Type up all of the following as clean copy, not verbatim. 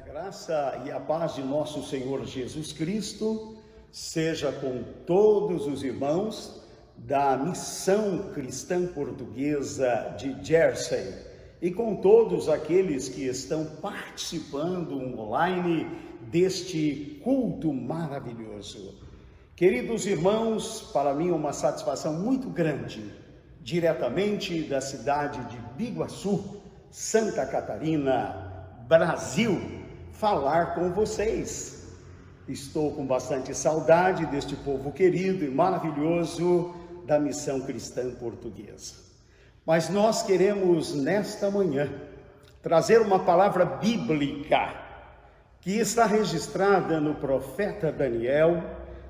Graça e a paz de nosso Senhor Jesus Cristo seja com todos os irmãos da Missão Cristã Portuguesa de Jersey e com todos aqueles que estão participando online deste culto maravilhoso. Queridos irmãos, para mim é uma satisfação muito grande, diretamente da cidade de Biguaçu, Santa Catarina, Brasil, falar com vocês. Estou com bastante saudade deste povo querido e maravilhoso da Missão Cristã Portuguesa. Mas nós queremos nesta manhã trazer uma palavra bíblica que está registrada no profeta Daniel,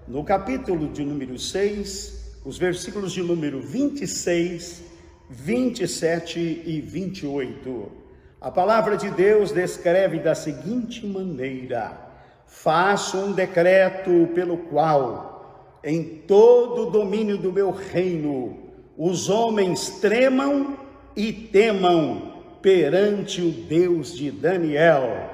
no capítulo de número 6, os versículos de número 26, 27 e 28. A palavra de Deus descreve da seguinte maneira: faço um decreto pelo qual, em todo o domínio do meu reino, os homens tremam e temam perante o Deus de Daniel,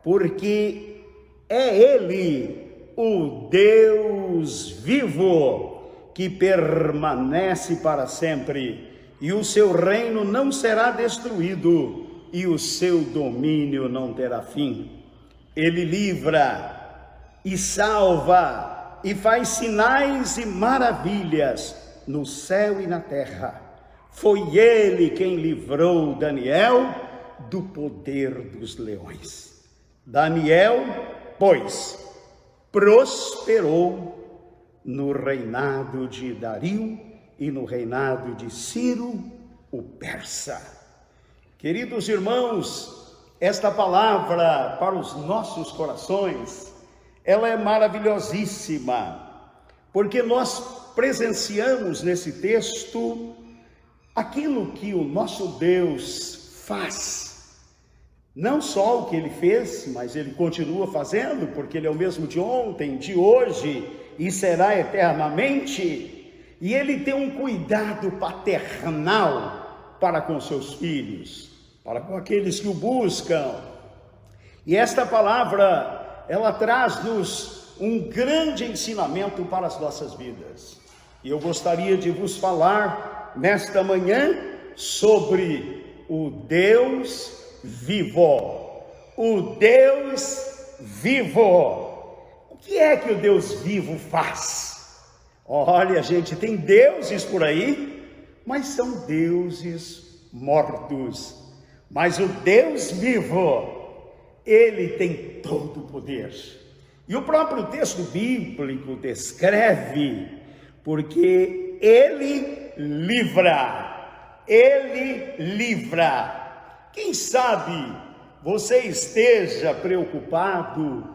porque é Ele, o Deus vivo, que permanece para sempre, e o seu reino não será destruído, e o seu domínio não terá fim. Ele livra e salva e faz sinais e maravilhas no céu e na terra. Foi ele quem livrou Daniel do poder dos leões. Daniel, pois, prosperou no reinado de Dario e no reinado de Ciro, o persa. Queridos irmãos, esta palavra para os nossos corações, ela é maravilhosíssima, porque nós presenciamos nesse texto aquilo que o nosso Deus faz. Não só o que ele fez, mas ele continua fazendo, porque ele é o mesmo de ontem, de hoje e será eternamente. E ele tem um cuidado paternal para com seus filhos, para com aqueles que o buscam. E esta palavra, ela traz-nos um grande ensinamento para as nossas vidas. E eu gostaria de vos falar nesta manhã sobre o Deus vivo. O Deus vivo. O que é que o Deus vivo faz? Olha, gente, tem deuses por aí, mas são deuses mortos. Mas o Deus vivo, ele tem todo o poder. E o próprio texto bíblico descreve, porque ele livra. Ele livra. Quem sabe você esteja preocupado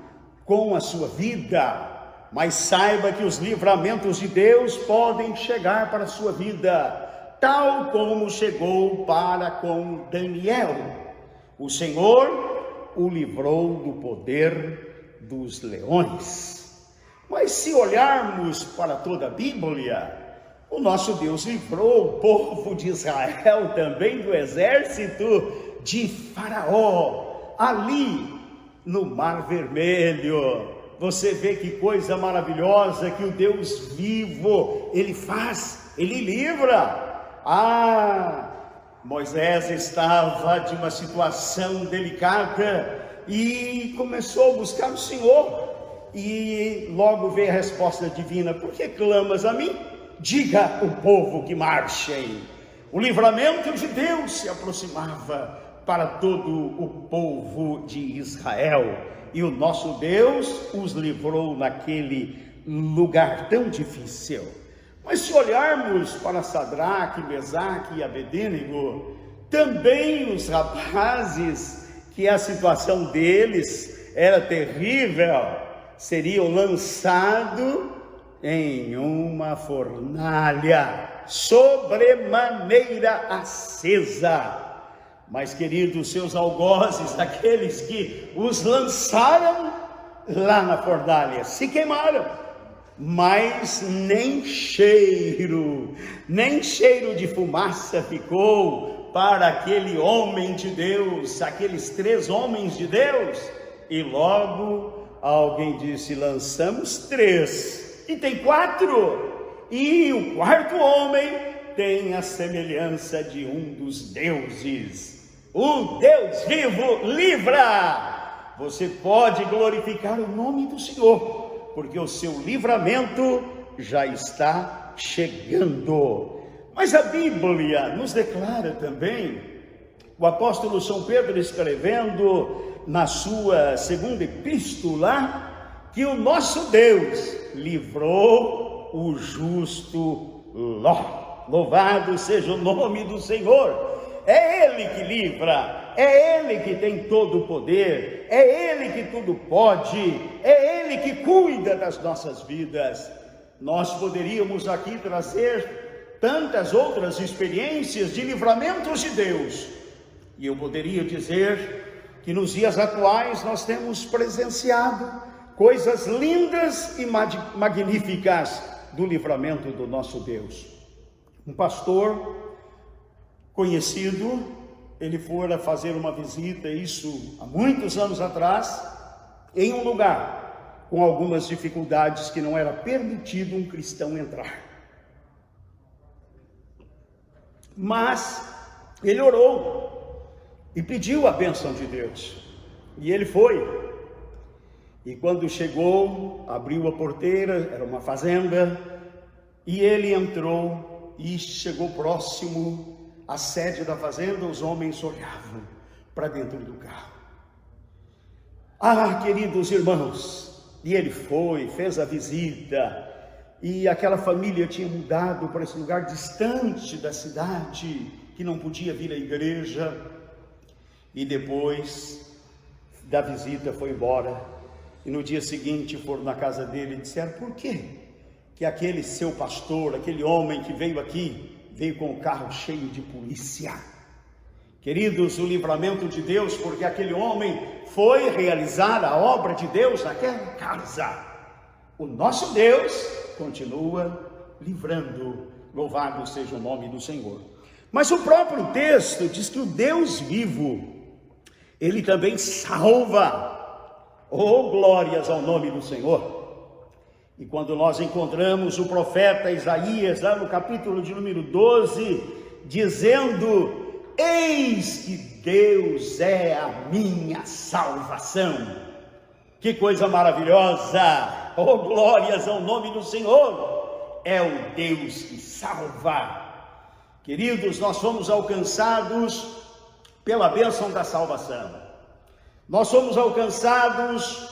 com a sua vida, mas saiba que os livramentos de Deus podem chegar para a sua vida, tal como chegou para com Daniel. O Senhor o livrou do poder dos leões. Mas se olharmos para toda a Bíblia, o nosso Deus livrou o povo de Israel também do exército de Faraó, ali no Mar Vermelho. Você vê que coisa maravilhosa que o Deus vivo, ele faz, ele livra. Moisés estava de uma situação delicada e começou a buscar o Senhor. E logo veio a resposta divina: por que clamas a mim? Diga ao povo que marchem. O livramento de Deus se aproximava para todo o povo de Israel. E o nosso Deus os livrou naquele lugar tão difícil. Mas se olharmos para Sadraque, Mesaque e Abedênego, também os rapazes, que a situação deles era terrível, seriam lançados em uma fornalha sobremaneira acesa. Mas, queridos, seus algozes, daqueles que os lançaram lá na fornalha, se queimaram. Mas nem cheiro de fumaça ficou para aquele homem de Deus, aqueles 3 homens de Deus E logo alguém disse: lançamos 3, e tem 4. E o 4º homem tem a semelhança de um dos deuses. O Deus vivo livra. Você pode glorificar o nome do Senhor, porque o seu livramento já está chegando. Mas a Bíblia nos declara também, o apóstolo São Pedro escrevendo na sua 2ª epístola, que o nosso Deus livrou o justo Ló. Louvado seja o nome do Senhor. É Ele que livra, é Ele que tem todo o poder, é Ele que tudo pode, é Ele que cuida das nossas vidas. Nós poderíamos aqui trazer tantas outras experiências de livramentos de Deus, e eu poderia dizer que nos dias atuais nós temos presenciado coisas lindas e magníficas do livramento do nosso Deus. Um pastor conhecido, ele fora fazer uma visita, isso há muitos anos atrás, em um lugar com algumas dificuldades que não era permitido um cristão entrar. Mas ele orou e pediu a bênção de Deus, e ele foi. E quando chegou, abriu a porteira, era uma fazenda, e ele entrou e chegou próximo à sede da fazenda. Os homens olhavam para dentro do carro. Ah, queridos irmãos, e ele foi, fez a visita, e aquela família tinha mudado para esse lugar distante da cidade, que não podia vir à igreja, e depois da visita foi embora, e no dia seguinte foram na casa dele e disseram: por quê que aquele seu pastor, aquele homem que veio aqui, veio com o carro cheio de polícia? Queridos, o livramento de Deus, porque aquele homem foi realizar a obra de Deus naquela casa. O nosso Deus continua livrando, louvado seja o nome do Senhor. Mas o próprio texto diz que o Deus vivo, ele também salva. Oh, glórias ao nome do Senhor. E quando nós encontramos o profeta Isaías, lá no capítulo de número 12, dizendo: eis que Deus é a minha salvação. Que coisa maravilhosa! Oh, glórias ao nome do Senhor! É o Deus que salva. Queridos, nós fomos alcançados pela bênção da salvação. Nós somos alcançados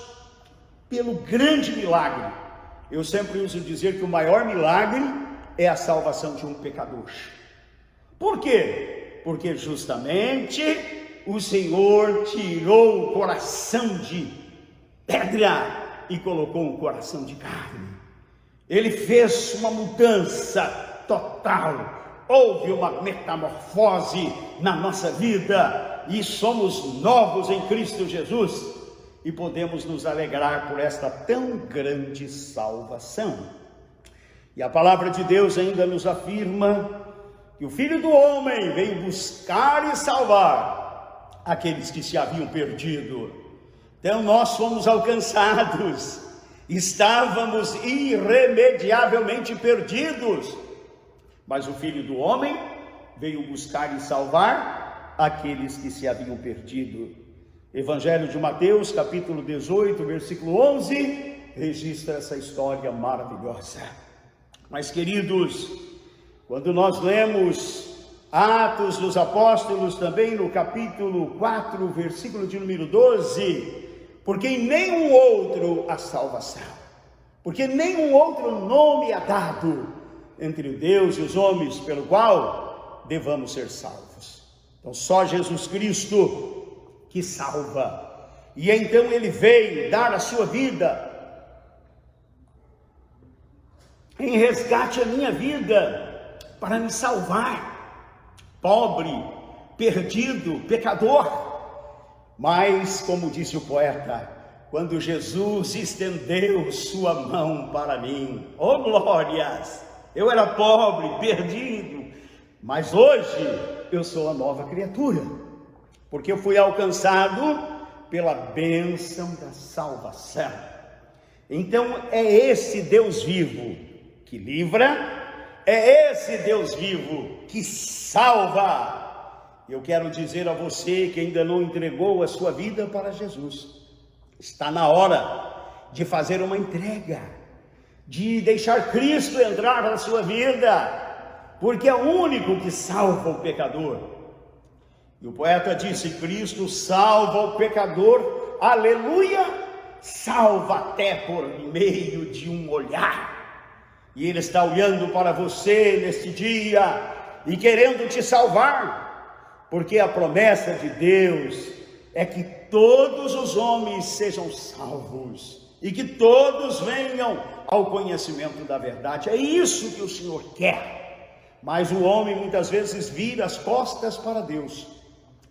pelo grande milagre. Eu sempre uso dizer que o maior milagre é a salvação de um pecador. Por quê? Porque justamente o Senhor tirou o coração de pedra e colocou um coração de carne. Ele fez uma mudança total. Houve uma metamorfose na nossa vida e somos novos em Cristo Jesus e podemos nos alegrar por esta tão grande salvação. E a palavra de Deus ainda nos afirma que o Filho do Homem veio buscar e salvar aqueles que se haviam perdido. Então nós fomos alcançados, estávamos irremediavelmente perdidos, mas o Filho do Homem veio buscar e salvar aqueles que se haviam perdido. Evangelho de Mateus, capítulo 18, versículo 11, registra essa história maravilhosa. Mas, queridos, quando nós lemos Atos dos Apóstolos, também no capítulo 4, versículo de número 12, porque em nenhum outro há salvação, porque nenhum outro nome é dado entre Deus e os homens pelo qual devamos ser salvos. Então só Jesus Cristo que salva. E então ele veio dar a sua vida em resgate à minha vida, para me salvar, pobre, perdido, pecador. Mas, como disse o poeta, quando Jesus estendeu sua mão para mim, oh glórias, eu era pobre, perdido, mas hoje eu sou a nova criatura, porque eu fui alcançado pela bênção da salvação. Então é esse Deus vivo que livra, é esse Deus vivo que salva. Eu quero dizer a você que ainda não entregou a sua vida para Jesus, está na hora de fazer uma entrega, de deixar Cristo entrar na sua vida, porque é o único que salva o pecador. E o poeta disse: Cristo salva o pecador, aleluia, salva até por meio de um olhar. E Ele está olhando para você neste dia e querendo te salvar, porque a promessa de Deus é que todos os homens sejam salvos e que todos venham ao conhecimento da verdade. É isso que o Senhor quer. Mas o homem muitas vezes vira as costas para Deus.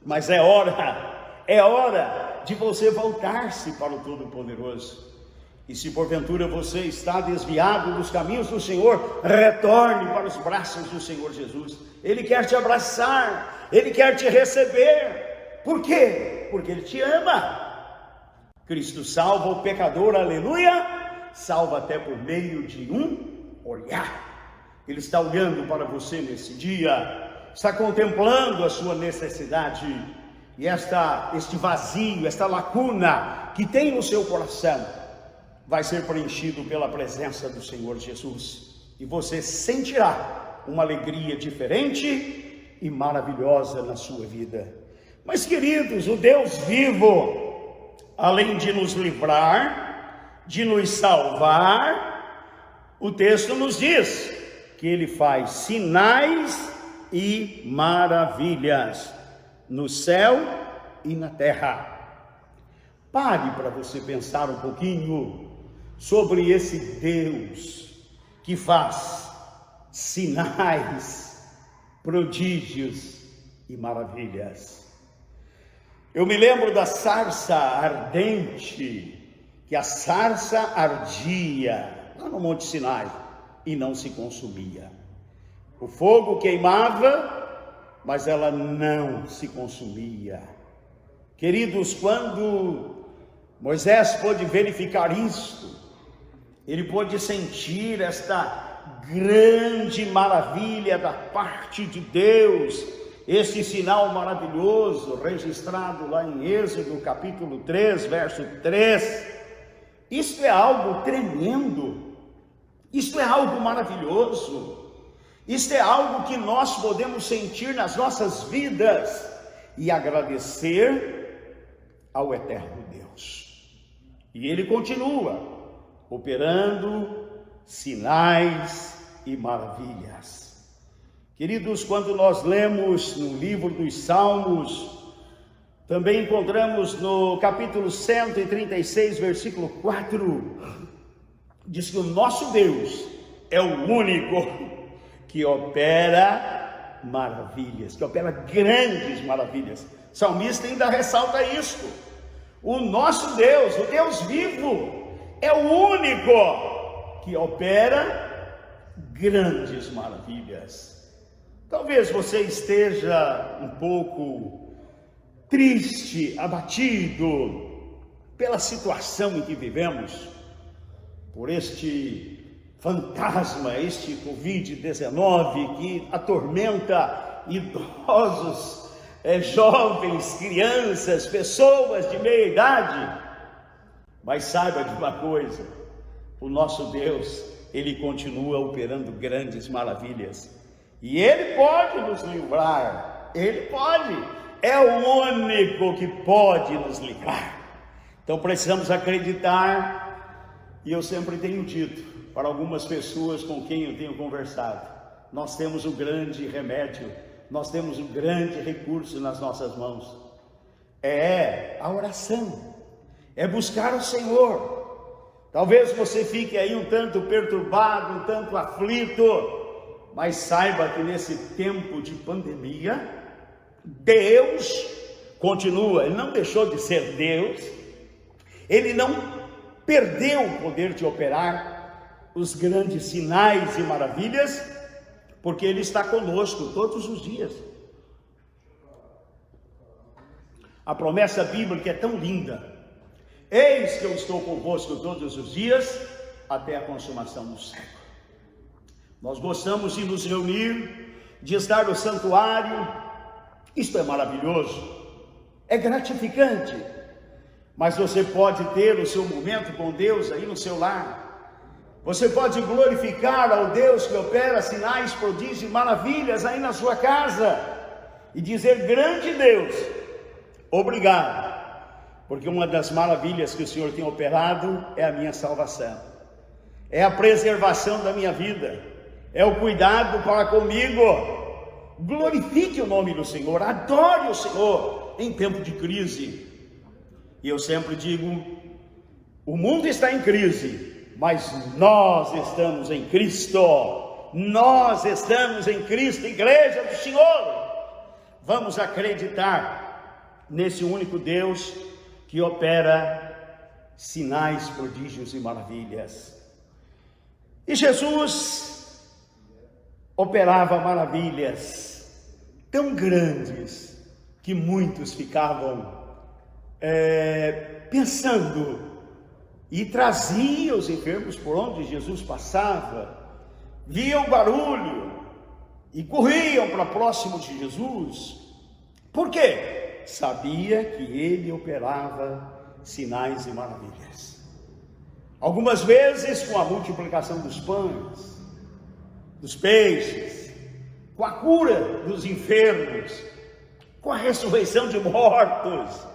Mas é hora de você voltar-se para o Todo-Poderoso. E se porventura você está desviado dos caminhos do Senhor, retorne para os braços do Senhor Jesus. Ele quer te abraçar, Ele quer te receber. Por quê? Porque Ele te ama. Cristo salva o pecador, aleluia, salva até por meio de um olhar. Ele está olhando para você nesse dia, está contemplando a sua necessidade e este vazio, esta lacuna que tem no seu coração, vai ser preenchido pela presença do Senhor Jesus, e você sentirá uma alegria diferente e maravilhosa na sua vida. Mas queridos, o Deus vivo, além de nos livrar, de nos salvar, o texto nos diz que Ele faz sinais e maravilhas no céu e na terra. Pare para você pensar um pouquinho sobre esse Deus que faz sinais, prodígios e maravilhas. Eu me lembro da sarça ardente, que a sarça ardia lá no Monte Sinai e não se consumia. O fogo queimava, mas ela não se consumia. Queridos, quando Moisés pôde verificar isto, ele pôde sentir esta grande maravilha da parte de Deus, este sinal maravilhoso registrado lá em Êxodo capítulo 3, verso 3. Isto é algo tremendo, isto é algo maravilhoso, isto é algo que nós podemos sentir nas nossas vidas e agradecer ao eterno Deus. E Ele continua operando sinais e maravilhas. Queridos, quando nós lemos no livro dos Salmos, também encontramos no capítulo 136, versículo 4, diz que o nosso Deus é o único que opera maravilhas, que opera grandes maravilhas. O salmista ainda ressalta isto: o nosso Deus, o Deus vivo, é o único que opera grandes maravilhas. Talvez você esteja um pouco triste, abatido pela situação em que vivemos, por este fantasma, este Covid-19 que atormenta idosos, jovens, crianças, pessoas de meia idade. Mas saiba de uma coisa: o nosso Deus, Ele continua operando grandes maravilhas, e Ele pode nos livrar, Ele pode, é o único que pode nos livrar. Então precisamos acreditar, e eu sempre tenho dito para algumas pessoas com quem eu tenho conversado, nós temos o grande remédio, nós temos o grande recurso nas nossas mãos, é a oração, é buscar o Senhor. Talvez você fique aí um tanto perturbado, um tanto aflito, mas saiba que nesse tempo de pandemia, Deus continua, Ele não deixou de ser Deus, Ele não perdeu o poder de operar os grandes sinais e maravilhas, porque Ele está conosco todos os dias. A promessa bíblica é tão linda. Eis que eu estou convosco todos os dias, até a consumação do século. Nós gostamos de nos reunir, de estar no santuário. Isto é maravilhoso, é gratificante. Mas você pode ter o seu momento com Deus aí no seu lar. Você pode glorificar ao Deus que opera sinais, prodígios e maravilhas aí na sua casa. E dizer: grande Deus, obrigado. Porque uma das maravilhas que o Senhor tem operado é a minha salvação. É a preservação da minha vida. É o cuidado para comigo. Glorifique o nome do Senhor. Adore o Senhor em tempo de crise. E eu sempre digo: o mundo está em crise, mas nós estamos em Cristo. Nós estamos em Cristo, igreja do Senhor. Vamos acreditar nesse único Deus que opera sinais, prodígios e maravilhas. E Jesus operava maravilhas tão grandes que muitos ficavam pensando, e trazia os enfermos por onde Jesus passava, viam o barulho e corriam para próximo de Jesus. Por quê? Sabia que ele operava sinais e maravilhas. Algumas vezes com a multiplicação dos pães, dos peixes, com a cura dos enfermos, com a ressurreição de mortos.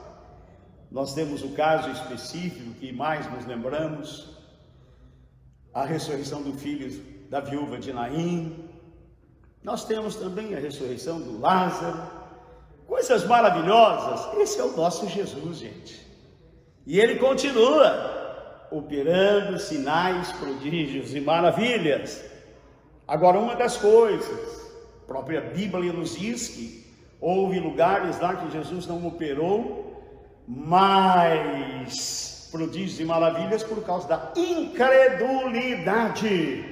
Nós temos o caso específico que mais nos lembramos, a ressurreição do filho da viúva de Naim. Nós temos também a ressurreição do Lázaro, coisas maravilhosas. Esse é o nosso Jesus, gente. E ele continua operando sinais, prodígios e maravilhas. Agora, uma das coisas, a própria Bíblia nos diz que houve lugares lá que Jesus não operou mais prodígios e maravilhas por causa da incredulidade.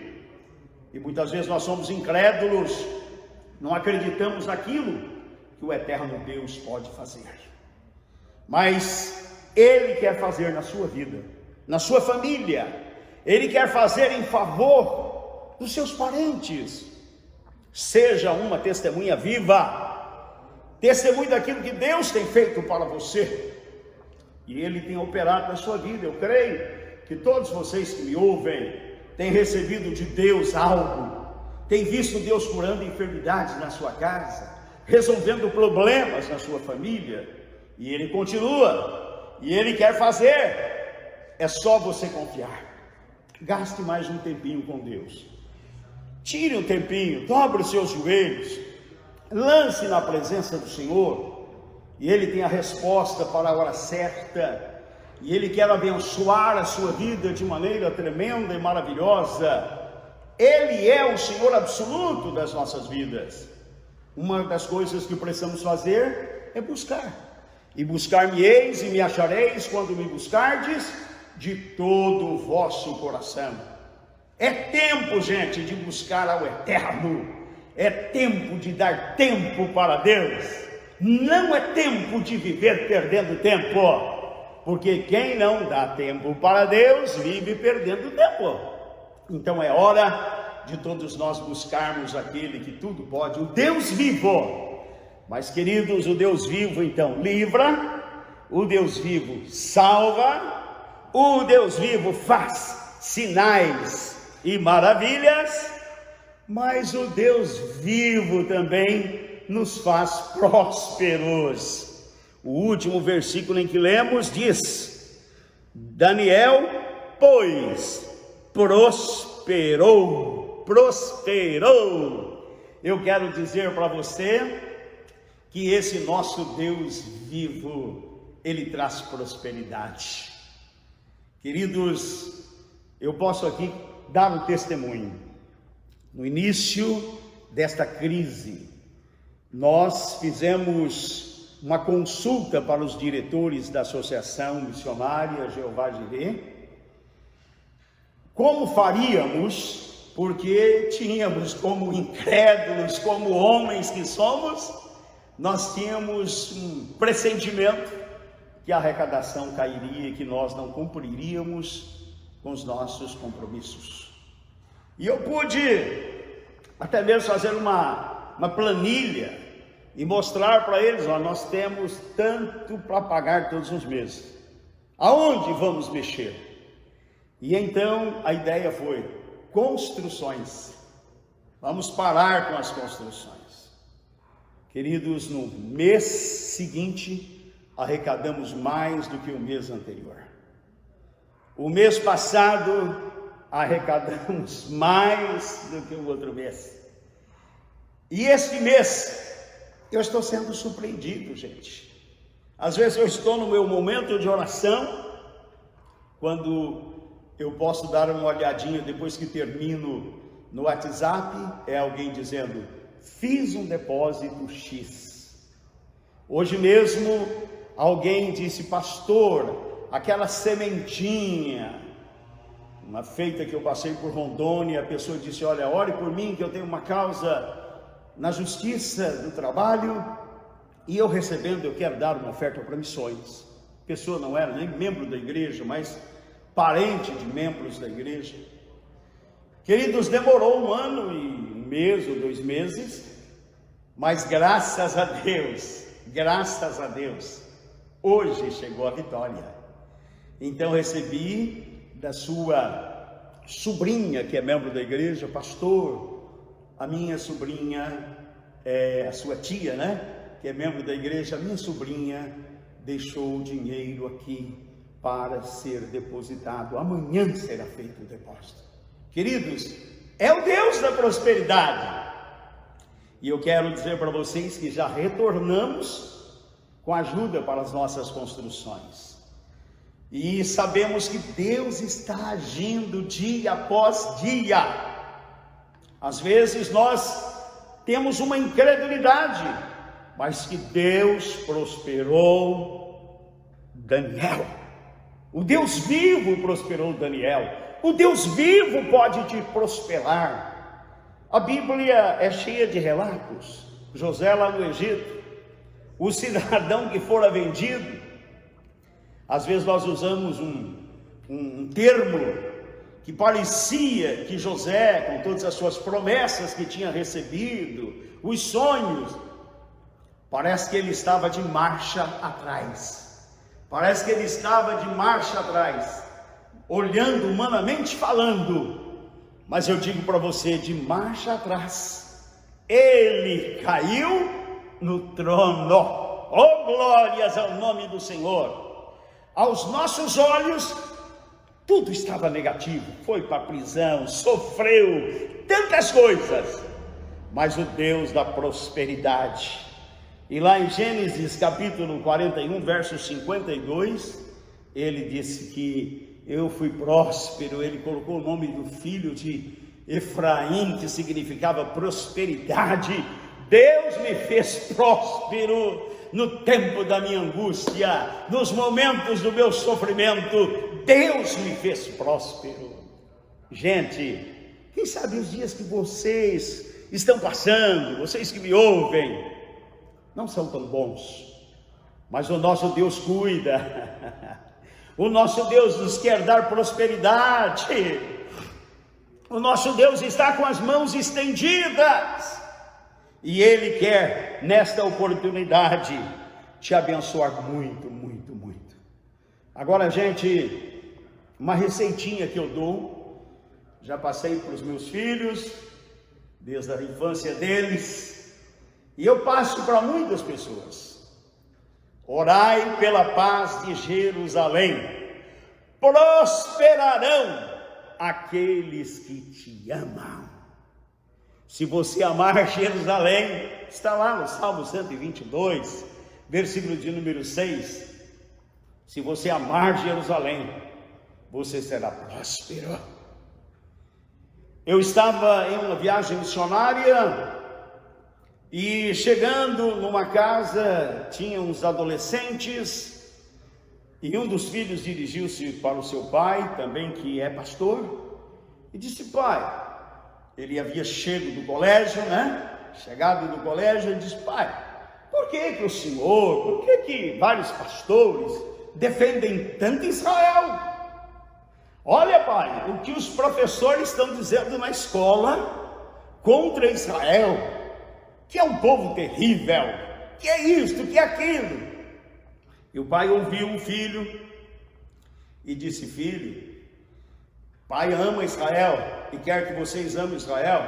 E muitas vezes nós somos incrédulos, não acreditamos naquilo que o eterno Deus pode fazer. Mas Ele quer fazer na sua vida, na sua família. Ele quer fazer em favor dos seus parentes. Seja uma testemunha viva, testemunho daquilo que Deus tem feito para você. E Ele tem operado na sua vida. Eu creio que todos vocês que me ouvem têm recebido de Deus algo, têm visto Deus curando enfermidades na sua casa, resolvendo problemas na sua família. E Ele continua, e Ele quer fazer. É só você confiar. Gaste mais um tempinho com Deus. Tire um tempinho, dobre os seus joelhos, lance na presença do Senhor. E Ele tem a resposta para a hora certa. E Ele quer abençoar a sua vida de maneira tremenda e maravilhosa. Ele é o Senhor absoluto das nossas vidas. Uma das coisas que precisamos fazer é buscar. E buscar-me-eis e me achareis quando me buscardes de todo o vosso coração. É tempo, gente, de buscar ao eterno. É tempo de dar tempo para Deus. Não é tempo de viver perdendo tempo, porque quem não dá tempo para Deus vive perdendo tempo. Então é hora de todos nós buscarmos aquele que tudo pode, o Deus vivo. Mas, queridos, o Deus vivo então livra, o Deus vivo salva, o Deus vivo faz sinais e maravilhas, mas o Deus vivo também nos faz prósperos. O último versículo em que lemos diz: Daniel, pois, prosperou. Eu quero dizer para você que esse nosso Deus vivo, Ele traz prosperidade. Queridos, eu posso aqui dar um testemunho. No início desta crise, nós fizemos uma consulta para os diretores da Associação Missionária Jeová Jireh. Como faríamos, porque tínhamos como incrédulos, como homens que somos, nós tínhamos um pressentimento que a arrecadação cairia e que nós não cumpriríamos com os nossos compromissos. E eu pude até mesmo fazer uma planilha e mostrar para eles: ó, nós temos tanto para pagar todos os meses, aonde vamos mexer? E então a ideia foi: construções, vamos parar com as construções. Queridos, no mês seguinte arrecadamos mais do que o mês anterior. O mês passado arrecadamos mais do que o outro mês. E este mês eu estou sendo surpreendido, gente. Às vezes eu estou no meu momento de oração, quando eu posso dar uma olhadinha depois que termino no WhatsApp, é alguém dizendo: fiz um depósito X. Hoje mesmo alguém disse: pastor, aquela sementinha, uma feita que eu passei por Rondônia, a pessoa disse: olha, ore por mim que eu tenho uma causa na justiça do trabalho, e eu recebendo, eu quero dar uma oferta para missões. A pessoa não era nem membro da igreja, mas parente de membros da igreja. Queridos, demorou 1 ano e 1 mês ou 2 meses, mas graças a Deus, hoje chegou a vitória. Então recebi da sua sobrinha, que é membro da igreja: pastor, a minha sobrinha, a sua tia, né, que é membro da igreja, a minha sobrinha deixou o dinheiro aqui para ser depositado, amanhã será feito o depósito. Queridos, é o Deus da prosperidade. E eu quero dizer para vocês que já retornamos com ajuda para as nossas construções. E sabemos que Deus está agindo dia após dia. Às vezes nós temos uma incredulidade, mas que Deus prosperou Daniel. O Deus vivo prosperou Daniel. O Deus vivo pode te prosperar. A Bíblia é cheia de relatos. José lá no Egito, o cidadão que fora vendido. Às vezes nós usamos um termo que parecia que José, com todas as suas promessas que tinha recebido, os sonhos, parece que ele estava de marcha atrás. Parece que ele estava de marcha atrás, olhando humanamente falando. Mas eu digo para você, de marcha atrás, ele caiu no trono. Oh, glórias ao nome do Senhor. Aos nossos olhos, tudo estava negativo. Foi para a prisão, sofreu tantas coisas. Mas o Deus da prosperidade, e lá em Gênesis capítulo 41, verso 52, ele disse que eu fui próspero. Ele colocou o nome do filho de Efraim, que significava prosperidade. Deus me fez próspero no tempo da minha angústia, nos momentos do meu sofrimento. Deus me fez próspero. Gente, quem sabe os dias que vocês estão passando, vocês que me ouvem, não são tão bons, mas o nosso Deus cuida. O nosso Deus nos quer dar prosperidade. O nosso Deus está com as mãos estendidas, e Ele quer, nesta oportunidade, te abençoar muito, muito, muito. Agora, gente, uma receitinha que eu dou, já passei para os meus filhos, desde a infância deles, e eu passo para muitas pessoas: orai pela paz de Jerusalém, prosperarão aqueles que te amam. Se você amar Jerusalém, está lá no Salmo 122, versículo de número 6. Se você amar Jerusalém, você será próspero. Eu estava em uma viagem missionária, e chegando numa casa, tinha uns adolescentes, e um dos filhos dirigiu-se para o seu pai, também que é pastor, e disse: pai, ele havia chegado do colégio, né? E disse: pai, por que o senhor, por que vários pastores defendem tanto Israel? Olha, pai, o que os professores estão dizendo na escola contra Israel, que é um povo terrível, que é isto, que é aquilo. E o pai ouviu o filho e disse: filho, pai ama Israel e quer que vocês amem Israel,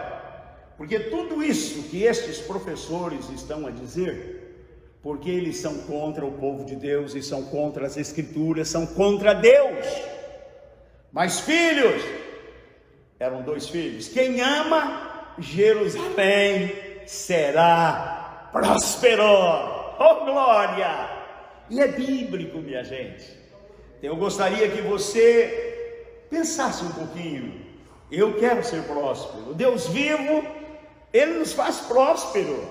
porque tudo isso que estes professores estão a dizer, porque eles são contra o povo de Deus e são contra as Escrituras, são contra Deus. Mas filhos, eram 2 filhos, quem ama Jerusalém será próspero. Oh glória! E é bíblico, minha gente. Eu gostaria que você pensasse um pouquinho. Eu quero ser próspero. Deus vivo, Ele nos faz próspero.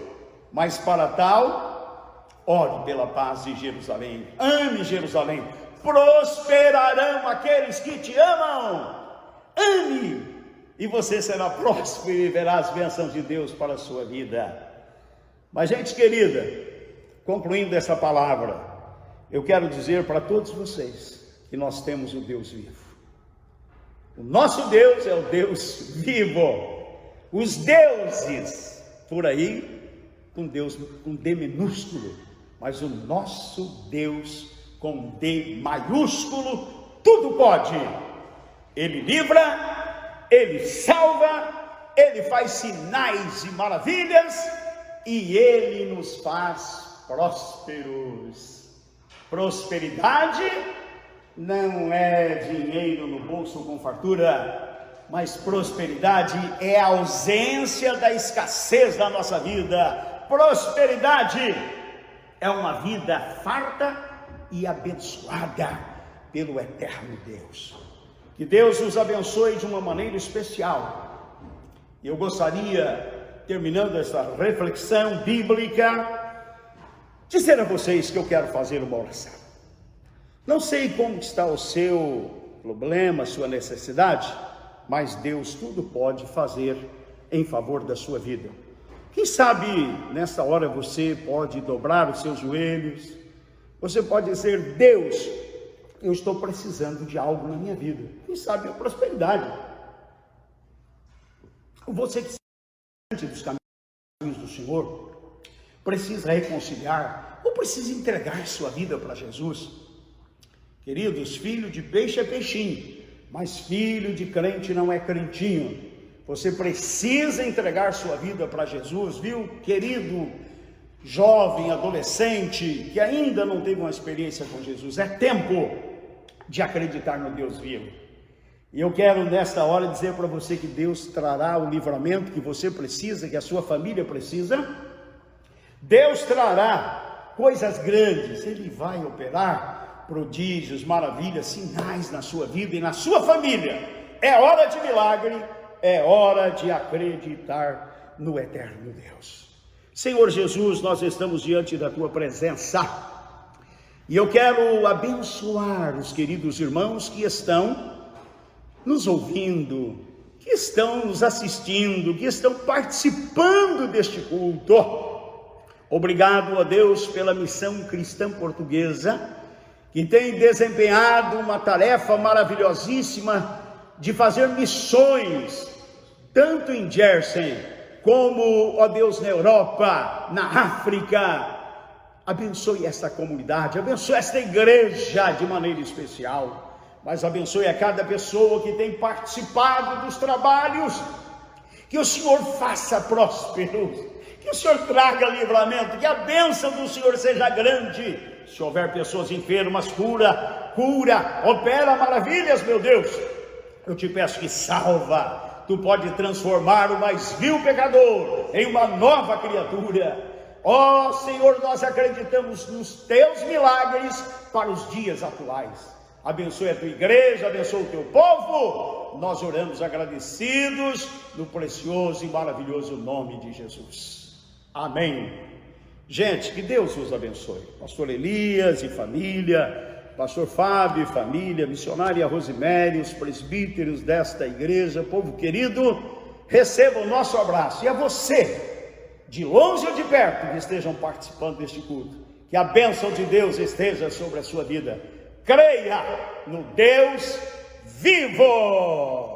Mas para tal, ore pela paz de Jerusalém. Ame Jerusalém. Prosperarão aqueles que te amam. Ame, e você será próspero e verá as bênçãos de Deus para a sua vida. Mas, gente querida, concluindo essa palavra, eu quero dizer para todos vocês que nós temos o Deus vivo. O nosso Deus é o Deus vivo. Os deuses por aí, com Deus com D minúsculo, mas o nosso Deus com D maiúsculo, tudo pode. Ele livra, Ele salva, Ele faz sinais e maravilhas, e Ele nos faz prósperos. Prosperidade não é dinheiro no bolso com fartura, mas prosperidade é a ausência da escassez da nossa vida. Prosperidade é uma vida farta e abençoada pelo eterno Deus. Que Deus nos abençoe de uma maneira especial. Eu gostaria, terminando essa reflexão bíblica, dizer a vocês que eu quero fazer uma oração. Não sei como está o seu problema, a sua necessidade, mas Deus tudo pode fazer em favor da sua vida. Quem sabe nessa hora você pode dobrar os seus joelhos. Você pode dizer: Deus, eu estou precisando de algo na minha vida. Quem sabe a prosperidade. Você que está diante dos caminhos do Senhor, precisa reconciliar, ou precisa entregar sua vida para Jesus. Queridos, filho de peixe é peixinho, mas filho de crente não é crentinho. Você precisa entregar sua vida para Jesus, viu, querido jovem, adolescente, que ainda não teve uma experiência com Jesus. É tempo de acreditar no Deus vivo. E eu quero nesta hora dizer para você que Deus trará o livramento que você precisa, que a sua família precisa. Deus trará coisas grandes, Ele vai operar prodígios, maravilhas, sinais na sua vida e na sua família. É hora de milagre, é hora de acreditar no eterno Deus. Senhor Jesus, nós estamos diante da Tua presença, e eu quero abençoar os queridos irmãos que estão nos ouvindo, que estão nos assistindo, que estão participando deste culto. Obrigado a Deus pela Missão Cristã Portuguesa, que tem desempenhado uma tarefa maravilhosíssima de fazer missões, tanto em Jersey, como, ó Deus, na Europa, na África. Abençoe esta comunidade, abençoe esta igreja de maneira especial, mas abençoe a cada pessoa que tem participado dos trabalhos. Que o Senhor faça prósperos, que o Senhor traga livramento, que a bênção do Senhor seja grande. Se houver pessoas enfermas, cura, opera maravilhas, meu Deus. Eu te peço que salva. Tu pode transformar o mais vil pecador em uma nova criatura. Ó Senhor, nós acreditamos nos teus milagres para os dias atuais. Abençoe a tua igreja, abençoe o teu povo. Nós oramos agradecidos no precioso e maravilhoso nome de Jesus. Amém. Gente, que Deus os abençoe. Pastor Elias e família, Pastor Fábio e família, missionária Rosemary, os presbíteros desta igreja, povo querido, receba o nosso abraço. E a você, de longe ou de perto, que estejam participando deste culto. Que a bênção de Deus esteja sobre a sua vida. Creia no Deus vivo.